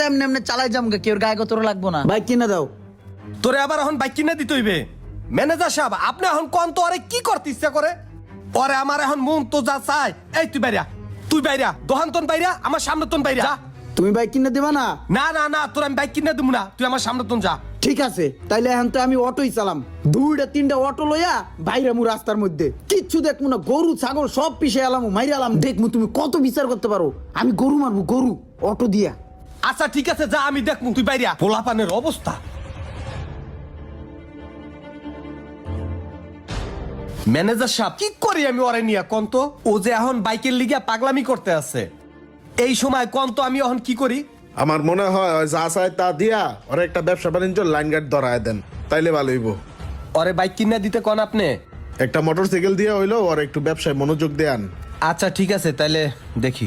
এমনি এমনি চালাই যাম কেউ গায়ে গতর লাগবো না। বাইক কিনে দাও। তোরে আবার এখন বাইক কিনে দিতে হইবে? ম্যানেজার সাহেব আপনি এখন কোন তো আরে কি করতে ইচ্ছা করে? ওরে আমার এখন মন তো যা চাই। এই তুই বাইরা দোহান তোন বাইরা, আমার সামনে তোন বাইরা যা। তুমি বাইক কিনে দিবা না? না না না, তোর আমি বাইক কিনে দেবো না, তুই আমার সামনে তোন যা। ঠিক আছে, তাইলে এখন তো আমি অটোই চালাম। 2-3টা অটো লইয়া বাইরে মু রাস্তার মধ্যে কিচ্ছু দেখবো না, গরু ছাগল সব পিছে আলামু মাইরে আলাম, দেখবো তুমি কত বিচার করতে পারো। আমি গরু মারবো, গরু অটো দিয়া। আচ্ছা ঠিক আছে যা, আমি দেখবো, তুই বাইরা। পোলাপানের অবস্থা। ম্যানেজার সাহেব কি করি আমি ওরে নিয়ে কোন তো? ও যে এখন বাইকের লিগে পাগলামি করতে আছে, এই সময় কোন তো আমি এখন কি করি? আমার মনে হয় ওই যা চায় তা দিয়া ওর একটা ব্যবসা বাণিজ্য লাইন গার্ড ধরায় দেন, তাইলে ভালো হইব। ওরে বাইক কিনে দিতে কোন আপনি? একটা মোটরসাইকেল দিয়া হইলো ওর একটু ব্যবসায় মনোযোগ দেন। আচ্ছা ঠিক আছে, তাইলে দেখি।